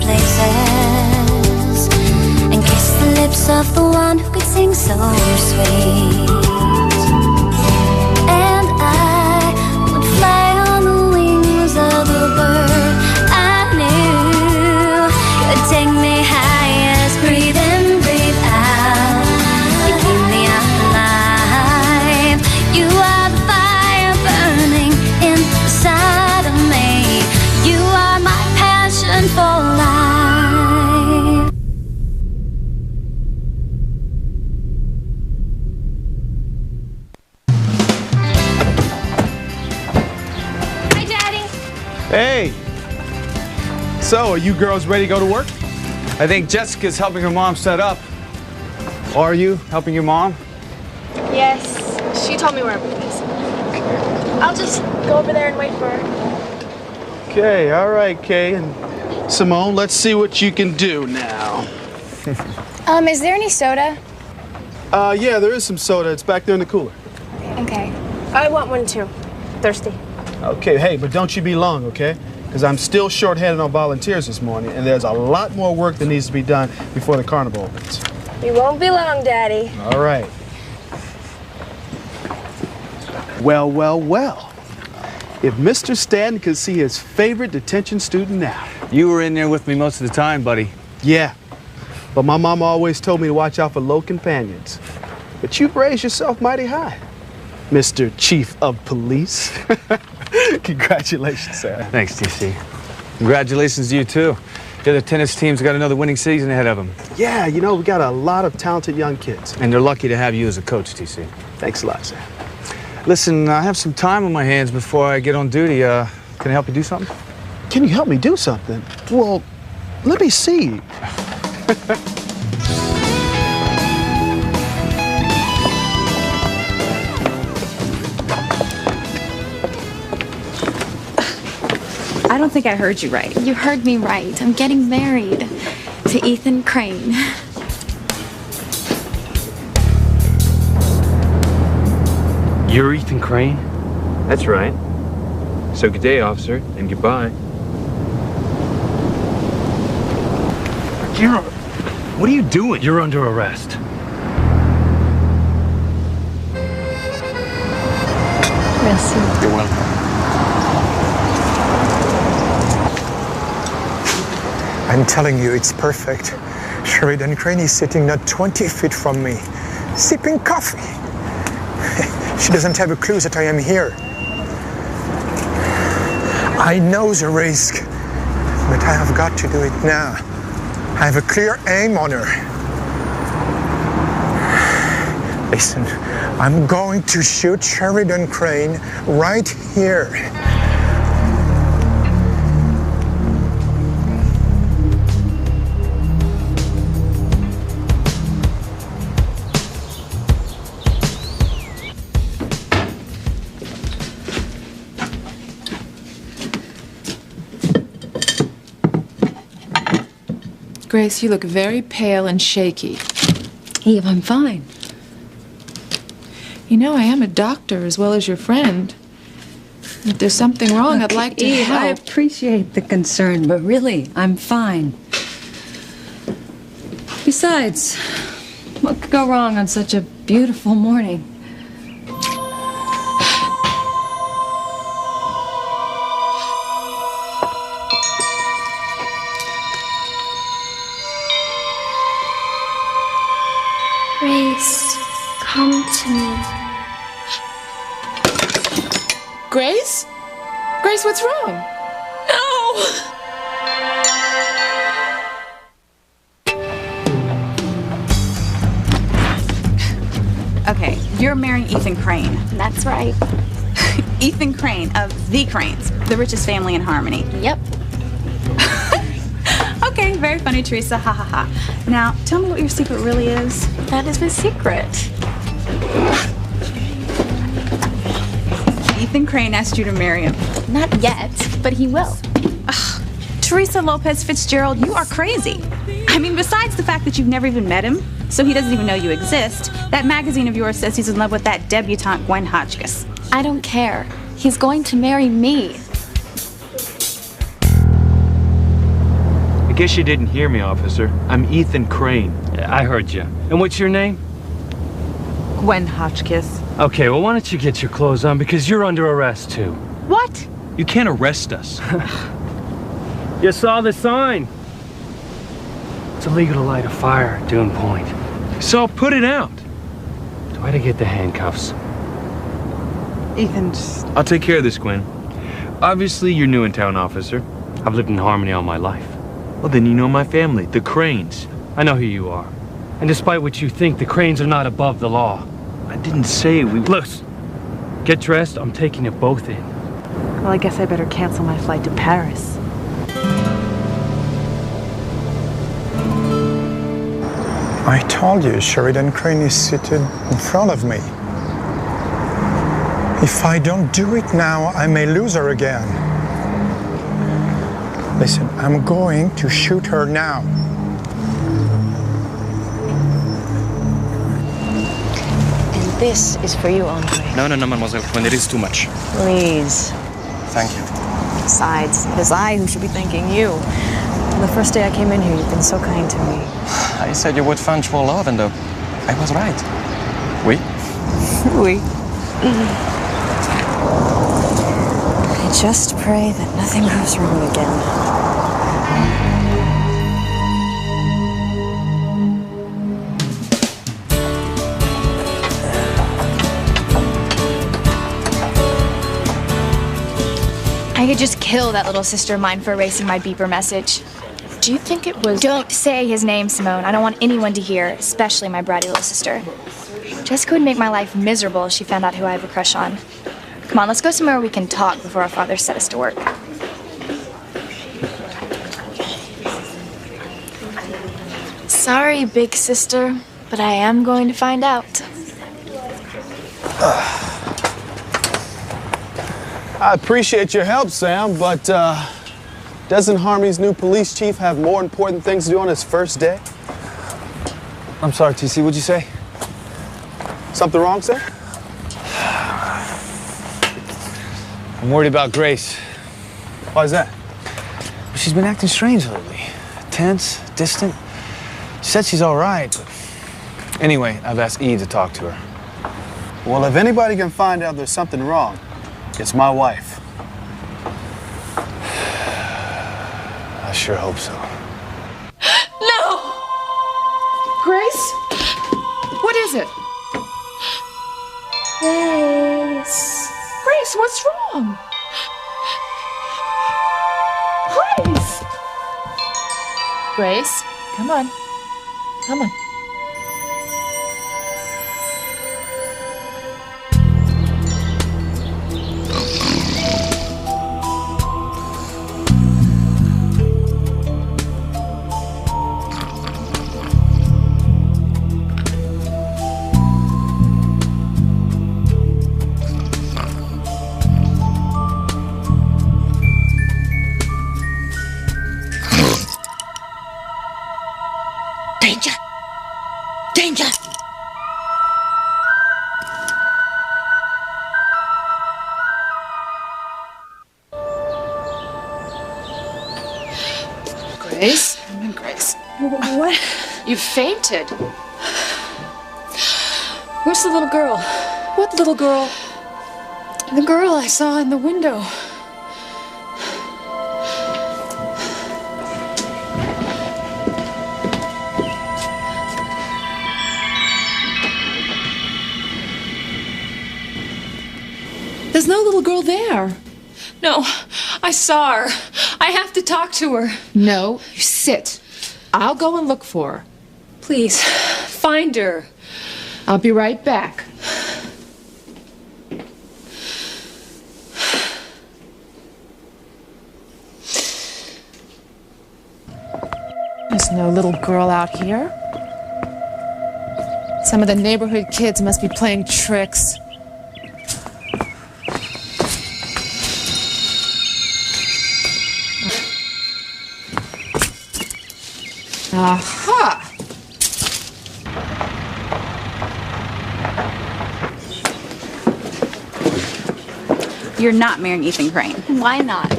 places and kiss the lips of the one who could sing so sweet. And I would fly on the wings of a bird I knew could take me highest. Breathe in, breathe out. You keep me alive. You are the fire burning inside of me. You are my passion for life. Hi, Daddy. Hey! So, are you girls ready to go to work? I think Jessica's helping her mom set up. Are you helping your mom? Yes, she told me where everything is. I'll just go over there and wait for her. Okay, all right, Kay and Simone, let's see what you can do now. Is there any soda? Yeah, there is some soda. It's back there in the cooler. Okay. I want one too. Thirsty. Okay, hey, but don't you be long, okay? Because I'm still short-handed on volunteers this morning, and there's a lot more work that needs to be done before the carnival opens. You won't be long, Daddy. All right. Well, well, well. If Mr. Stanton could see his favorite detention student now. You were in there with me most of the time, buddy. Yeah, but my mama always told me to watch out for low companions. But you've raised yourself mighty high, Mr. Chief of Police. Congratulations, sir. Thanks, TC. Congratulations to you, too. The other tennis team's got another winning season ahead of them. Yeah, you know, we got a lot of talented young kids. And they're lucky to have you as a coach, TC. Thanks a lot, sir. Listen, I have some time on my hands before I get on duty. Can I help you do something? Can you help me do something? Well, let me see. I don't think I heard you right. You heard me right. I'm getting married to Ethan Crane. You're Ethan Crane? That's right. So good day, officer, and goodbye. What are you doing? You're under arrest. Merci. You're welcome. I'm telling you, it's perfect. Sheridan Crane is sitting not 20 feet from me, sipping coffee. She doesn't have a clue that I am here. I know the risk, but I have got to do it now. I have a clear aim on her. Listen, I'm going to shoot Sheridan Crane right here. Grace, you look very pale and shaky. Eve, I'm fine. You know, I am a doctor as well as your friend. If there's something wrong, I'd like to Eve, help. I appreciate the concern, but really, I'm fine. Besides, what could go wrong on such a beautiful morning? Grace, come to me. Grace? Grace, what's wrong? No! Okay, you're marrying Ethan Crane. That's right. Ethan Crane of The Cranes, the richest family in Harmony. Yep. Okay, very funny, Teresa. Ha ha ha. Now, tell me what your secret really is. That is my secret. Ethan Crane asked you to marry him. Not yet, but he will. Ugh, Teresa Lopez Fitzgerald, you are crazy. I mean, besides the fact that you've never even met him, so he doesn't even know you exist, that magazine of yours says he's in love with that debutante Gwen Hotchkiss. I don't care. He's going to marry me. Guess you didn't hear me, officer. I'm Ethan Crane. I heard you. And what's your name? Gwen Hotchkiss. Okay, well, why don't you get your clothes on, because you're under arrest, too. What? You can't arrest us. You saw the sign. It's illegal to light a fire at Dune Point. So put it out. Try to get the handcuffs. Ethan, just... I'll take care of this, Gwen. Obviously, you're new in town, officer. I've lived in Harmony all my life. Well, then you know my family, the Cranes. I know who you are. And despite what you think, the Cranes are not above the law. I didn't say we... Look, get dressed. I'm taking you both in. Well, I guess I better cancel my flight to Paris. I told you, Sheridan Crane is seated in front of me. If I don't do it now, I may lose her again. Listen, I'm going to shoot her now. And this is for you, Andre. No, mademoiselle. When it is too much. Please. Thank you. Besides, it is I who should be thanking you. The first day I came in here, you've been so kind to me. I said you would find true love, and I was right. Oui? Oui. I just pray that nothing goes wrong again. I could just kill that little sister of mine for erasing my beeper message. Do you think it was... Don't say his name, Simone. I don't want anyone to hear, especially my bratty little sister. Jessica would make my life miserable if she found out who I have a crush on. Come on, let's go somewhere we can talk before our father set us to work. Sorry, big sister, but I am going to find out. I appreciate your help, Sam, but doesn't Harmony's new police chief have more important things to do on his first day? I'm sorry, TC, what'd you say? Something wrong, sir? I'm worried about Grace. Why is that? She's been acting strange lately. Tense, distant. She said she's all right, but... Anyway, I've asked Eve to talk to her. Well, if anybody can find out there's something wrong, it's my wife. I sure hope so. No! Grace? What is it? Grace. Grace, what's wrong? Grace! Grace, come on. Come on. Danger! Danger! Grace? Grace. What? You fainted. Where's the little girl? What little girl? The girl I saw in the window. There's no little girl there. No, I saw her. I have to talk to her. No, you sit. I'll go and look for her. Please, find her. I'll be right back. There's no little girl out here. Some of the neighborhood kids must be playing tricks. Aha! You're not marrying Ethan Crane. Why not?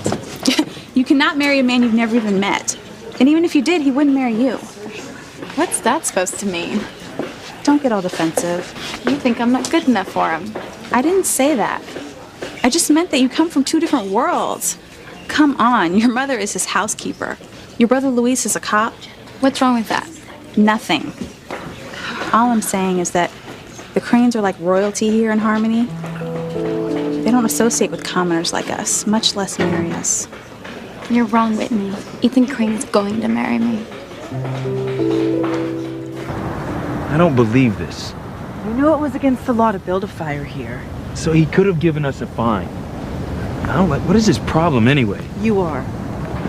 You cannot marry a man you've never even met. And even if you did, he wouldn't marry you. What's that supposed to mean? Don't get all defensive. You think I'm not good enough for him. I didn't say that. I just meant that you come from 2 different worlds. Come on, your mother is his housekeeper. Your brother Luis is a cop. What's wrong with that? Nothing. All I'm saying is that the Cranes are like royalty here in Harmony. They don't associate with commoners like us, much less marry us. You're wrong, Whitney. Ethan Crane's going to marry me. I don't believe this. You know it was against the law to build a fire here. So he could have given us a fine. I don't like. What is his problem anyway? You are.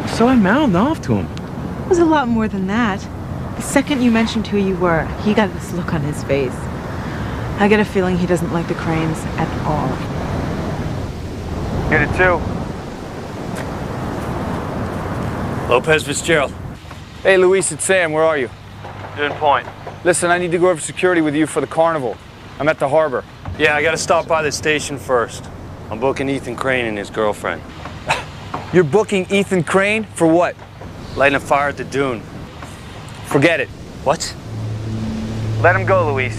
So I mouthed off to him. It was a lot more than that. The second you mentioned who you were, he got this look on his face. I get a feeling he doesn't like the Cranes at all. Get it too. Lopez Fitzgerald. Hey, Luis, it's Sam. Where are you? Dune Point. Listen, I need to go over security with you for the carnival. I'm at the harbor. Yeah, I gotta stop by the station first. I'm booking Ethan Crane and his girlfriend. You're booking Ethan Crane for what? Lighting a fire at the dune. Forget it. What? Let him go, Luis.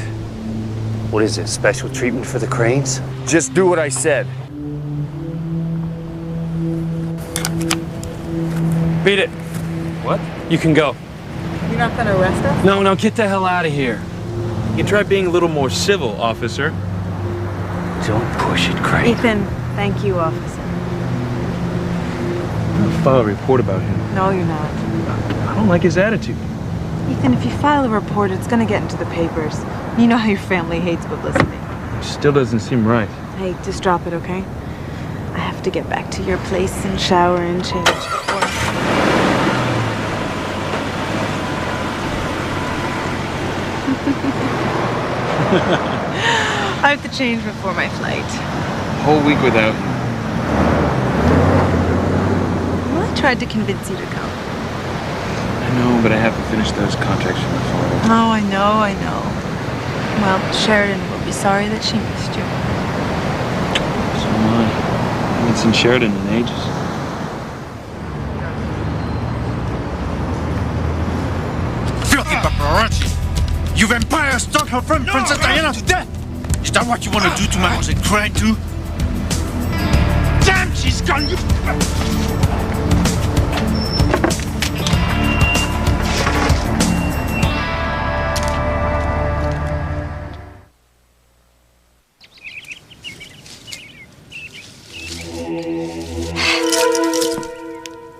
What is it, special treatment for the Cranes? Just do what I said. Beat it. What? You can go. You're not gonna arrest us? No, get the hell out of here. You can try being a little more civil, officer. Don't push it, Crane. Ethan, thank you, officer. I'm gonna file a report about him. No, you're not. I don't like his attitude. Ethan, if you file a report, it's gonna get into the papers. You know how your family hates publicity. It still doesn't seem right. Hey, just drop it, okay? I have to get back to your place and shower and change before... I have to change before my flight. Whole week without you. Well, I tried to convince you to come. I know, but I have to finish those contracts for my father. Oh, I know. Well, Sheridan will be sorry that she missed you. So am I. I haven't seen Sheridan in ages. Filthy paparazzi! You vampire stalked her friend, Princess Diana, to death! Is that what you want to do to Mademoiselle Crane, too? Damn, she's gone! You...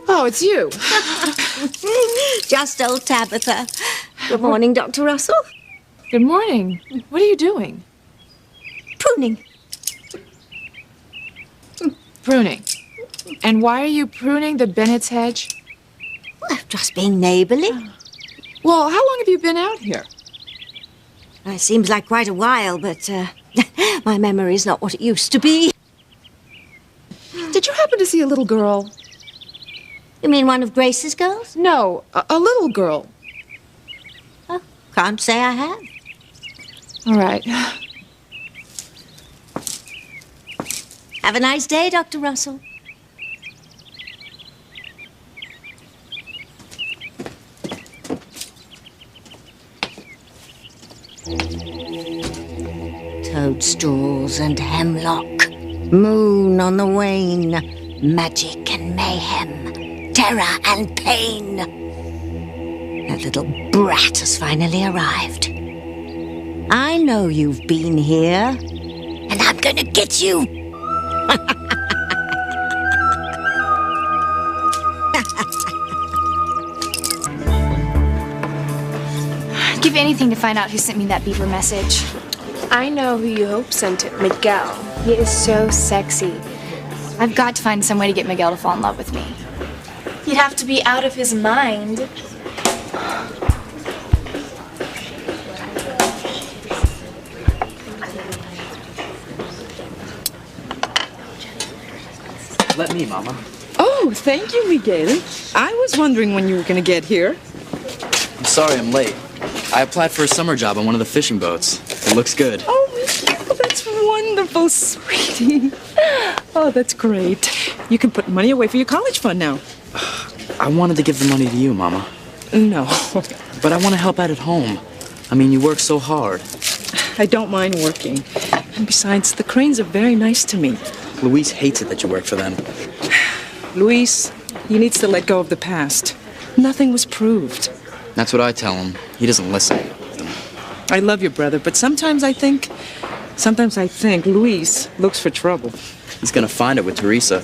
Oh, it's you. Just old Tabitha. Good morning, Dr. Russell. Good morning. What are you doing? Pruning. Pruning. And why are you pruning the Bennett's hedge? Well, just being neighborly. Well, how long have you been out here? It seems like quite a while, but my memory's not what it used to be. Did you happen to see a little girl? You mean one of Grace's girls? No, a little girl. Oh, can't say I have. All right. Have a nice day, Dr. Russell. Toadstools and hemlock, moon on the wane, magic and mayhem, terror and pain. That little brat has finally arrived. I know you've been here, and I'm gonna get you. I'd give anything to find out who sent me that beeper message. I know who you hope sent it, Miguel. He is so sexy. I've got to find some way to get Miguel to fall in love with me. He'd have to be out of his mind. Let me, Mama. Oh, thank you, Miguel. I was wondering when you were going to get here. I'm sorry I'm late. I applied for a summer job on one of the fishing boats. It looks good. Oh, Miguel, that's That's wonderful, sweetie. Oh, that's great. You can put money away for your college fund now. I wanted to give the money to you, Mama. No. But I want to help out at home. I mean, you work so hard. I don't mind working. And besides, the Cranes are very nice to me. Luis hates it that you work for them. Luis, he needs to let go of the past. Nothing was proved. That's what I tell him. He doesn't listen. I love your brother, but sometimes I think Luis looks for trouble. He's gonna find it with Teresa.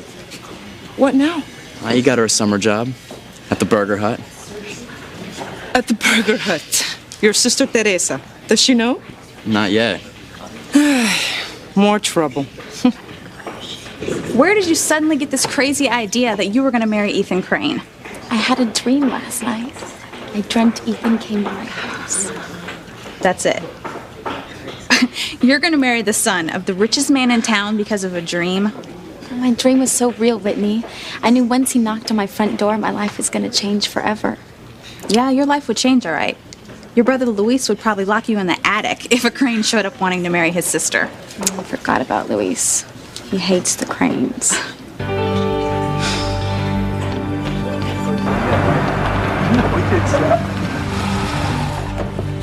What now? You got her a summer job at the Burger Hut. At the Burger Hut. Your sister Teresa. Does she know? Not yet. More trouble. Where did you suddenly get this crazy idea that you were going to marry Ethan Crane? I had a dream last night. I dreamt Ethan came to my house. That's it. You're going to marry the son of the richest man in town because of a dream? My dream was so real, Whitney. I knew once he knocked on my front door, my life was going to change forever. Yeah, your life would change, all right. Your brother Luis would probably lock you in the attic if a Crane showed up wanting to marry his sister. I forgot about Luis. He hates the Cranes.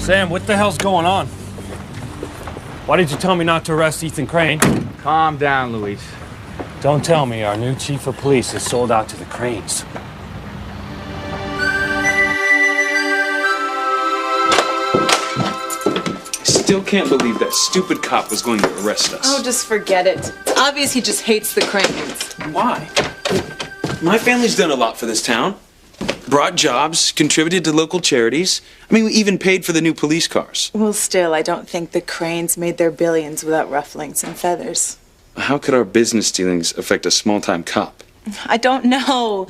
Sam, what the hell's going on? Why did you tell me not to arrest Ethan Crane? Calm down, Luis. Don't tell me our new chief of police is sold out to the Cranes. Still can't believe that stupid cop was going to arrest us. Oh, just forget it. It's obvious he just hates the Cranes. Why? My family's done a lot for this town. Brought jobs, contributed to local charities. I mean, we even paid for the new police cars. Well, still, I don't think the Cranes made their billions without rufflings and feathers. How could our business dealings affect a small-time cop? I don't know.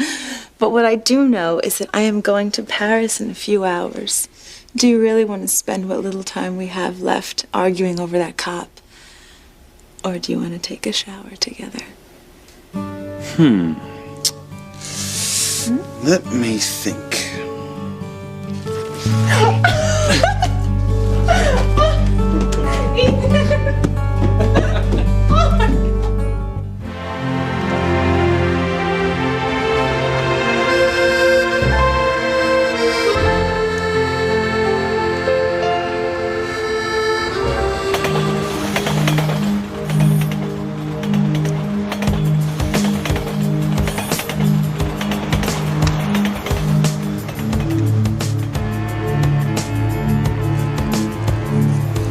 But what I do know is that I am going to Paris in a few hours. Do you really want to spend what little time we have left arguing over that cop? Or do you want to take a shower together? Let me think.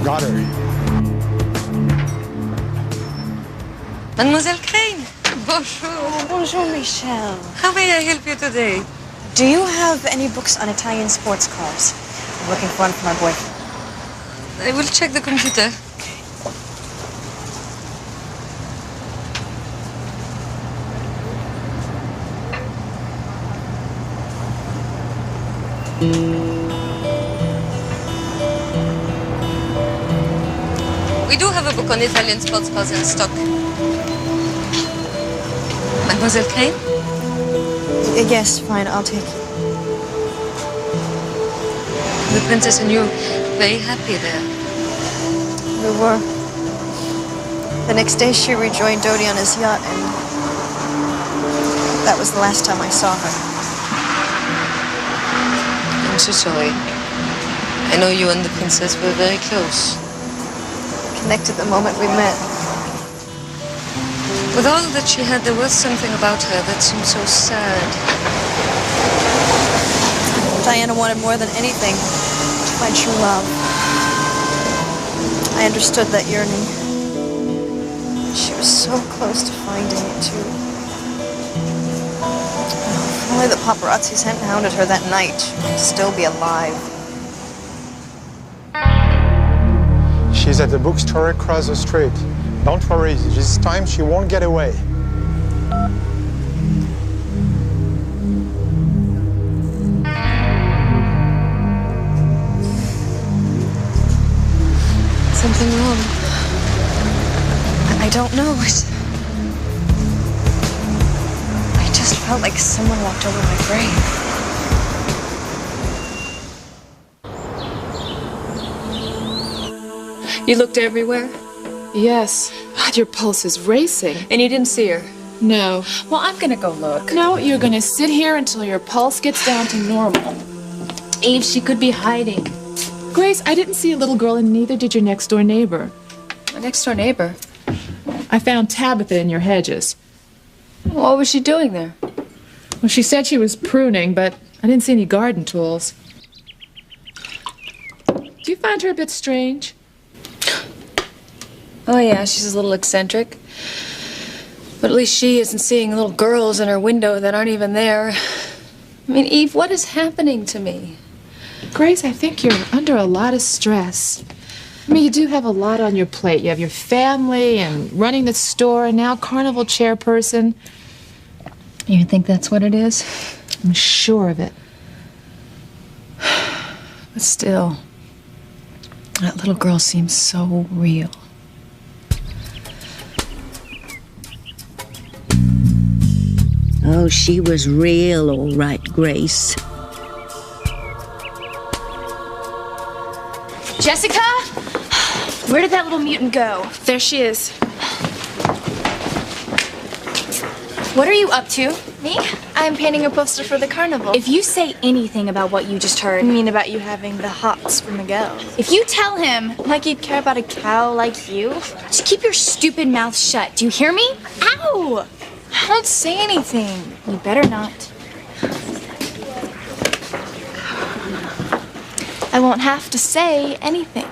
Got her. Mademoiselle Crane, bonjour. Bonjour, Michelle. How may I help you today? Do you have any books on Italian sports cars? I'm looking for one for my boyfriend. I will check the computer. We do have a book on Italian sports cars in stock. Mademoiselle Crane? Yes, fine, I'll take it. The princess and you very happy there. We were. The next day she rejoined Dodi on his yacht, and that was the last time I saw her. I'm so sorry. I know you and the princess were very close. Connected the moment we met. With all that she had, there was something about her that seemed so sad. Diana wanted more than anything to find true love. I understood that yearning. She was so close to finding it, too. If only the paparazzis hadn't hounded her that night, she'd still be alive. She's at the bookstore across the street. Don't worry, this time she won't get away. Something wrong? I don't know. I just felt like someone walked over my grave. You looked everywhere? Yes. God, your pulse is racing. And you didn't see her? No. Well, I'm gonna go look. No, you're gonna sit here until your pulse gets down to normal. Eve, she could be hiding. Grace, I didn't see a little girl, and neither did your next-door neighbor. My next-door neighbor? I found Tabitha in your hedges. What was she doing there? Well, she said she was pruning, but I didn't see any garden tools. Do you find her a bit strange? Oh, yeah, she's a little eccentric. But at least she isn't seeing little girls in her window that aren't even there. I mean, Eve, what is happening to me? Grace, I think you're under a lot of stress. I mean, you do have a lot on your plate. You have your family and running the store and now carnival chairperson. You think that's what it is? I'm sure of it. But still, that little girl seems so real. Oh, she was real, all right, Grace. Jessica? Where did that little mutant go? There she is. What are you up to? Me? I'm painting a poster for the carnival. If you say anything about what you just heard... I mean about you having the hots for Miguel. If you tell him... Like you'd care about a cow like you? Just keep your stupid mouth shut. Do you hear me? Ow! Don't say anything. You better not. I won't have to say anything.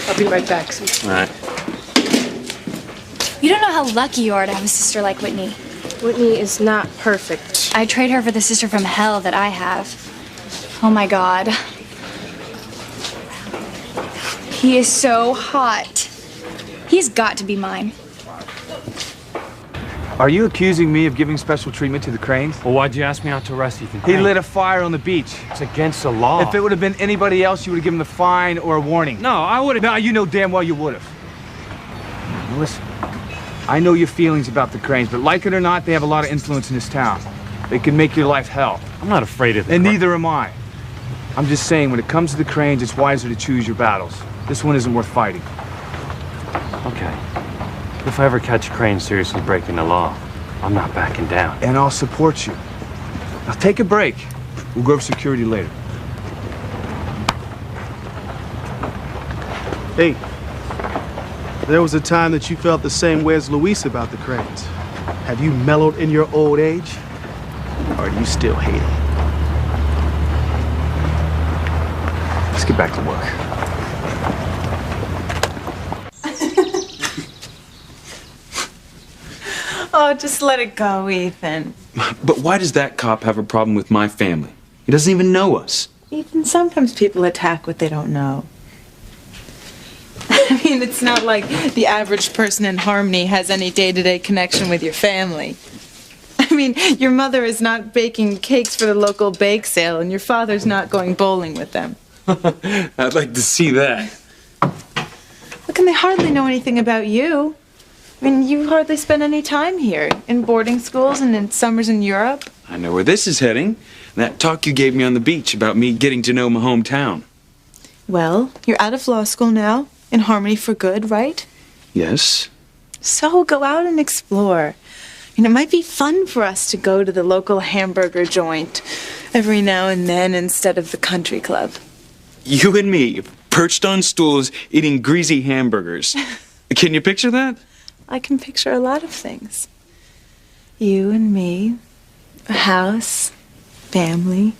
I'll be right back. All right. You don't know how lucky you are to have a sister like Whitney. Whitney is not perfect. I'd trade her for the sister from hell that I have. Oh my God. He is so hot. He's got to be mine. Are you accusing me of giving special treatment to the Cranes? Well, why'd you ask me not to arrest Ethan He Crane? lit a fire on the beach. It's against the law. If it would have been anybody else, you would have given the fine or a warning. No, I would have. No, you know damn well you would have. Listen, I know your feelings about the Cranes, but like it or not, they have a lot of influence in this town. They can make your life hell. I'm not afraid of them. And neither am I. I'm just saying, when it comes to the Cranes, it's wiser to choose your battles. This one isn't worth fighting. Okay. If I ever catch Crane seriously breaking the law, I'm not backing down. And I'll support you. Now take a break. We'll go over security later. Hey, there was a time that you felt the same way as Luis about the Cranes. Have you mellowed in your old age? Or do you still hate them? Let's get back to work. Oh, just let it go, Ethan. But why does that cop have a problem with my family? He doesn't even know us. Ethan, sometimes people attack what they don't know. I mean, it's not like the average person in Harmony has any day-to-day connection with your family. I mean, your mother is not baking cakes for the local bake sale, and your father's not going bowling with them. I'd like to see that. Look, and they hardly know anything about you. I mean, you hardly spend any time here, in boarding schools and in summers in Europe. I know where this is heading. That talk you gave me on the beach about me getting to know my hometown. Well, you're out of law school now, in Harmony for good, right? Yes. So go out and explore. And it might be fun for us to go to the local hamburger joint every now and then instead of the country club. You and me, perched on stools, eating greasy hamburgers. Can you picture that? I can picture a lot of things. You and me, a house, family.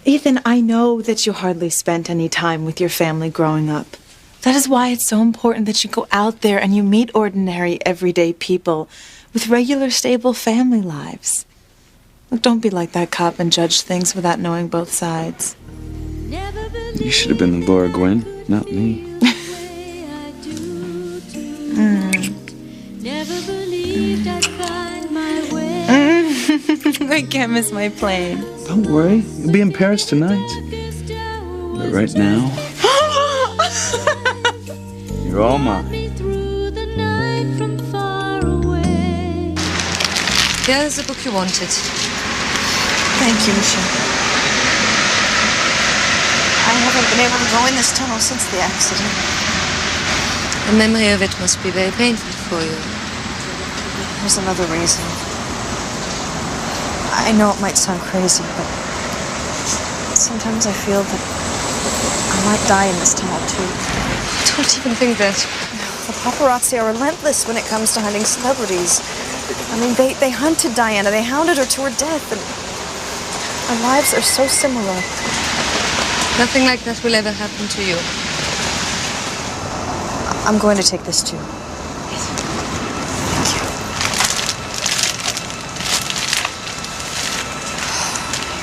Ethan, I know that you hardly spent any time with your family growing up. That is why it's so important that you go out there and you meet ordinary, everyday people with regular, stable family lives. Look, don't be like that cop and judge things without knowing both sides. You should have been the Laura Gwen, not me. I can't miss my plane. Don't worry, you'll be in Paris tonight. But right now, you're all mine. Here's the book you wanted. Thank you, Michelle. I haven't been able to go in this tunnel since the accident. The memory of it must be very painful for you. There's another reason. I know it might sound crazy, but sometimes I feel that I might die in this tunnel too. Don't even think that. The paparazzi are relentless when it comes to hunting celebrities. I mean, they hunted Diana, they hounded her to her death, and our lives are so similar. Nothing like that will ever happen to you. I'm going to take this too.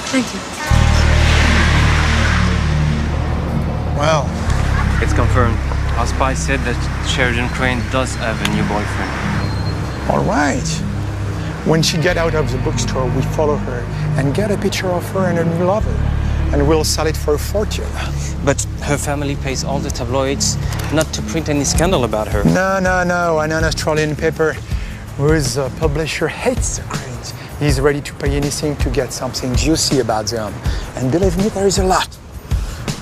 Thank you. Well, It's confirmed. Our spy said that Sheridan Crane does have a new boyfriend. all right. When she get out of the bookstore, we follow her and get a picture of her and her new lover. And we'll sell it for a fortune. But her family pays all the tabloids not to print any scandal about her. No. An Australian paper whose publisher hates the Cranes. He's ready to pay anything to get something juicy about them. And believe me, there is a lot.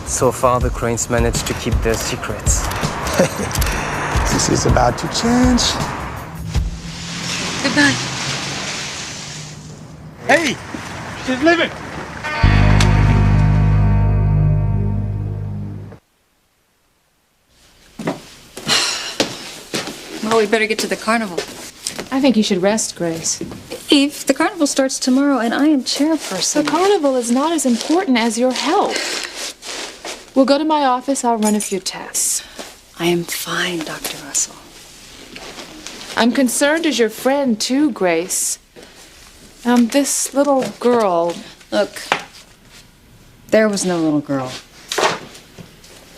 So far, the Cranes managed to keep their secrets. This is about to change. Goodbye. Hey, she's living. Well, we better get to the carnival. I think you should rest, Grace. Eve, the carnival starts tomorrow, and I am chairperson. The carnival is not as important as your health. We'll go to my office. I'll run a few tests. I am fine, Dr. Russell. I'm concerned as your friend, too, Grace. This little girl. Look, there was no little girl.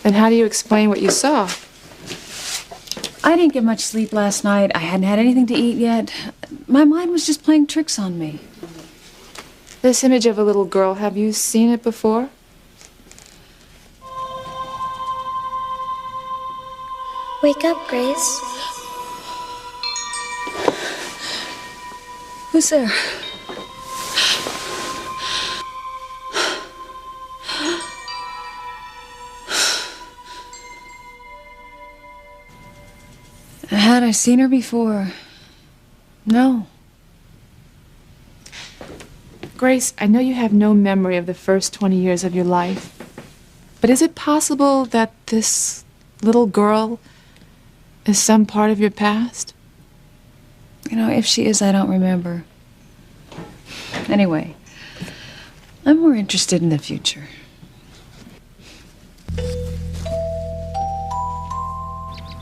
Then how do you explain what you saw? I didn't get much sleep last night. I hadn't had anything to eat yet. My mind was just playing tricks on me. This image of a little girl, have you seen it before? Wake up, Grace. Who's there? Had I seen her before? No. Grace, I know you have no memory of the first 20 years of your life, but is it possible that this little girl is some part of your past? You know, if she is, I don't remember. Anyway, I'm more interested in the future.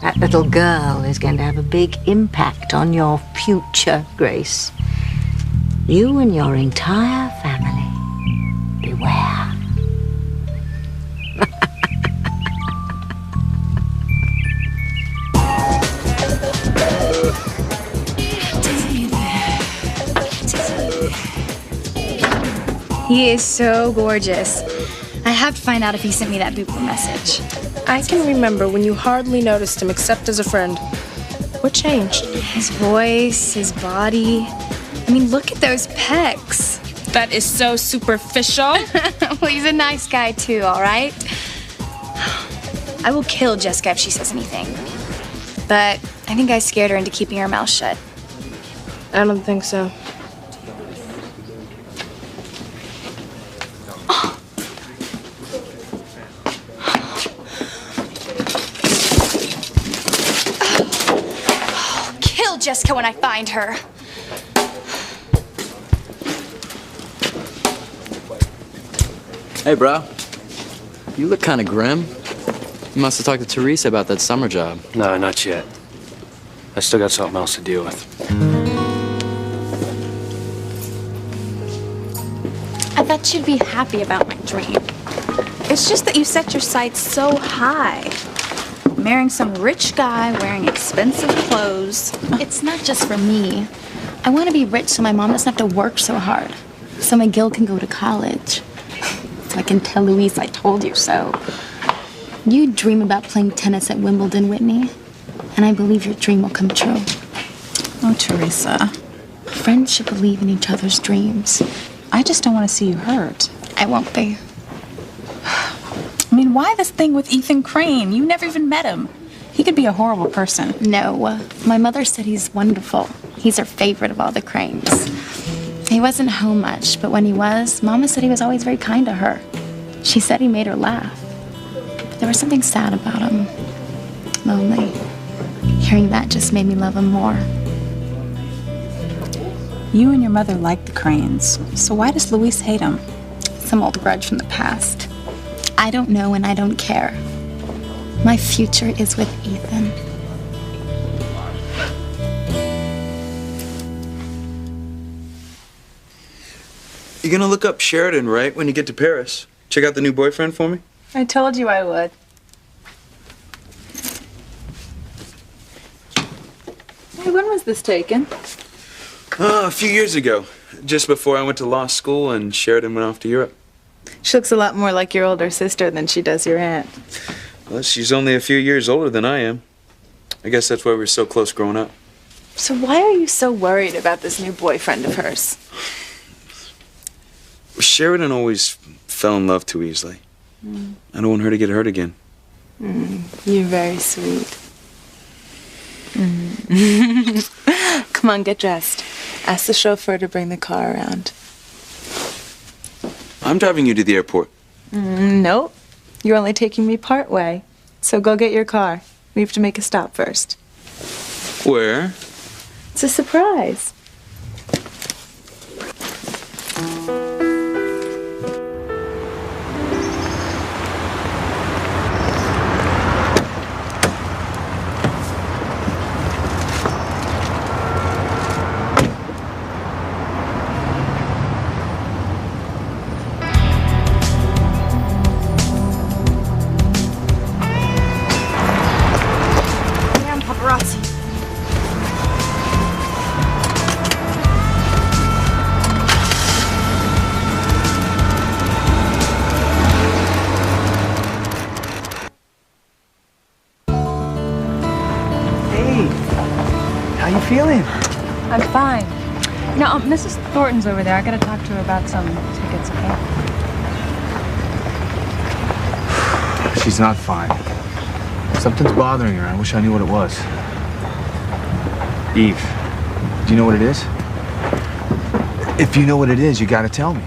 That little girl is going to have a big impact on your future, Grace. You and your entire family. Beware. He is so gorgeous. I have to find out if he sent me that Bupa message. I can remember when you hardly noticed him except as a friend. What changed? His voice, his body. I mean, look at those pecs. That is so superficial. Well, he's a nice guy too, all right? I will kill Jessica if she says anything. But I think I scared her into keeping her mouth shut. I don't think so. Kill Jessica when I find her. Hey, bro. You look kind of grim. You must have talked to Teresa about that summer job. No, not yet. I still got something else to deal with. I thought you'd be happy about my dream. It's just that you set your sights so high. Marrying some rich guy wearing expensive clothes. It's not just for me. I want to be rich so my mom doesn't have to work so hard. So Miguel can go to college. So I can tell Luis I told you so. You dream about playing tennis at Wimbledon, Whitney. And I believe your dream will come true. Oh, Teresa. Friends should believe in each other's dreams. I just don't want to see you hurt. I won't be. I mean, why this thing with Ethan Crane? You never even met him. He could be a horrible person. No. My mother said he's wonderful. He's her favorite of all the Cranes. He wasn't home much, but when he was, Mama said he was always very kind to her. She said he made her laugh. But there was something sad about him. Lonely. Hearing that just made me love him more. You and your mother like the Cranes, so why does Luis hate him? Some old grudge from the past. I don't know and I don't care. My future is with Ethan. You're gonna look up Sheridan, right, when you get to Paris? Check out the new boyfriend for me? I told you I would. Hey, when was this taken? A few years ago, just before I went to law school and Sheridan went off to Europe. She looks a lot more like your older sister than she does your aunt. Well, she's only a few years older than I am. I guess that's why we were so close growing up. So why are you so worried about this new boyfriend of hers? Sheridan always fell in love too easily. I don't want her to get hurt again. You're very sweet. Come on, get dressed. Ask the chauffeur to bring the car around. I'm driving you to the airport. Nope. You're only taking me part way. So go get your car. We have to make a stop first. Where? It's a surprise. Damn paparazzi. Hey, how you feeling? I'm fine. You know, Mrs. Thornton's over there. I gotta talk to her about some tickets, okay? She's not fine. Something's bothering her. I wish I knew what it was. Eve, do you know what it is? If you know what it is, you gotta tell me.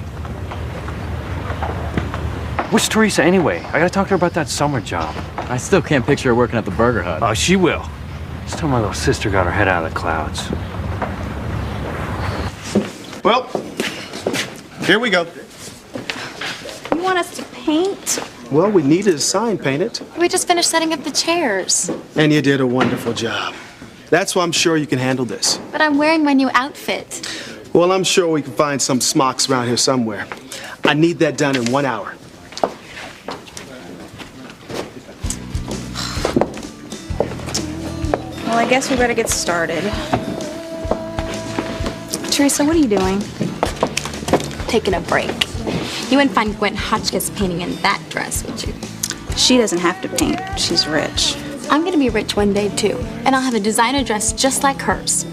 What's Teresa anyway? I gotta talk to her about that summer job. I still can't picture her working at the Burger Hut. Oh, she will. Just tell my little sister got her head out of the clouds. Well, here we go. You want us to paint? Well, we needed a sign painted, We just finished setting up the chairs. and you did a wonderful job. That's why I'm sure you can handle this. But I'm wearing my new outfit. Well, I'm sure we can find some smocks around here somewhere. I need that done in 1 hour. Well, I guess we better get started. Teresa, what are you doing? Taking a break. You wouldn't find Gwen Hotchkiss painting in that dress, would you? She doesn't have to paint. She's rich. I'm gonna be rich one day too, and I'll have a designer dress just like hers.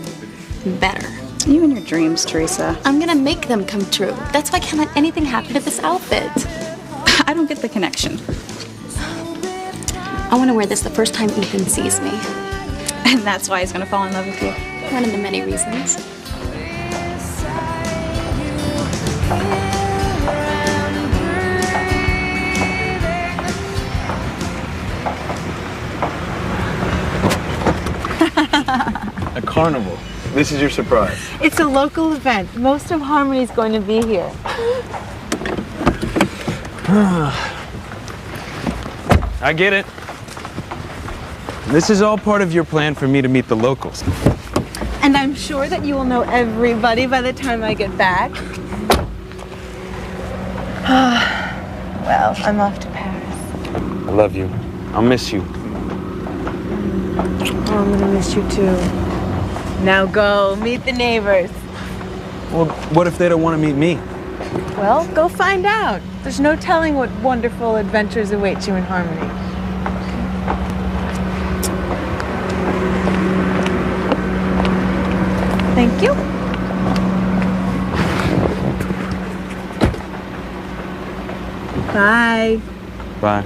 Better. You and your dreams, Teresa. I'm gonna make them come true. That's why I can't let anything happen to this outfit. I don't get the connection. I wanna wear this the first time Ethan sees me. And that's why he's gonna fall in love with you. One of the many reasons. A carnival. This is your surprise. It's a local event. Most of Harmony's going to be here. I get it. This is all part of your plan for me to meet the locals. And I'm sure that you will know everybody by the time I get back. Well, I'm off to Paris. I love you. I'll miss you. Oh, I'm gonna miss you too. Now go, meet the neighbors. Well, what if they don't want to meet me? Well, go find out. There's no telling what wonderful adventures await you in Harmony. Thank you. Bye. Bye.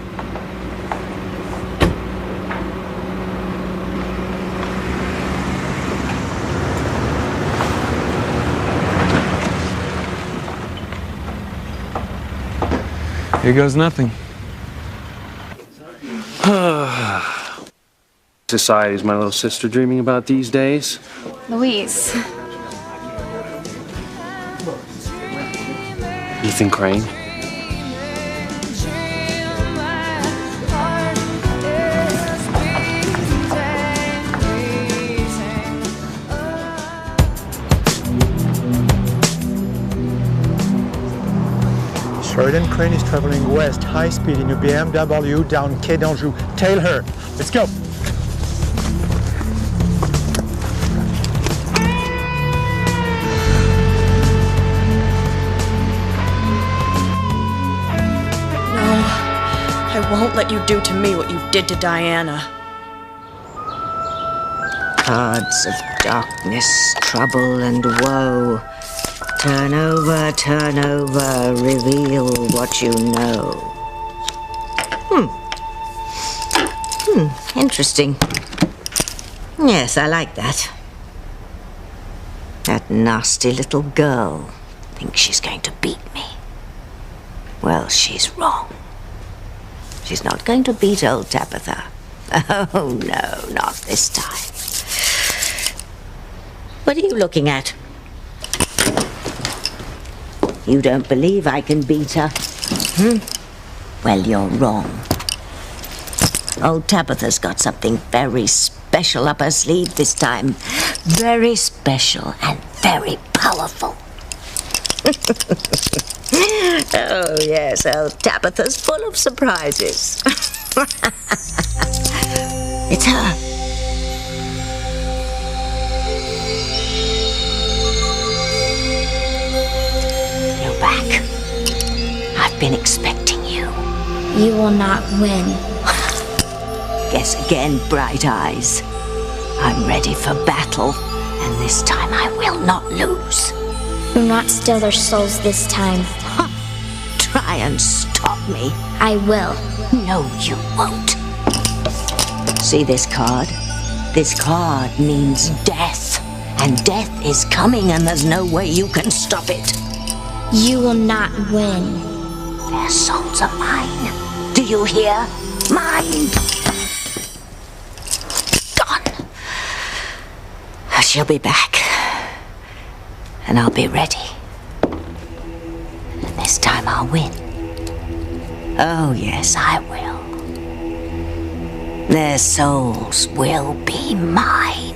Here goes nothing. Society's my little sister dreaming about these days. Louise. Ethan Crane. Sheridan Crane is traveling west, high speed in a BMW down Quai d'Anjou. Tail her. Let's go. No, I won't let you do to me what you did to Diana. Cards of darkness, trouble and woe. Turn over, reveal what you know. Interesting. Yes, I like that. That nasty little girl thinks she's going to beat me. Well, she's wrong. She's not going to beat old Tabitha. Oh, no, not this time. What are you looking at? You don't believe I can beat her? Well, you're wrong. Old Tabitha's got something very special up her sleeve this time. Very special and very powerful. Oh, yes, old Tabitha's full of surprises. It's her. You're back. I've been expecting you. You will not win. Guess again, Bright Eyes. I'm ready for battle, and this time I will not lose. Do not steal their souls this time. Try and stop me. I will. No, you won't. See this card? This card means death. And death is coming, and there's no way you can stop it. You will not win. Their souls are mine. Do you hear? Mine. Gone. She'll be back. And I'll be ready. And this time I'll win. Oh, yes, I will. Their souls will be mine.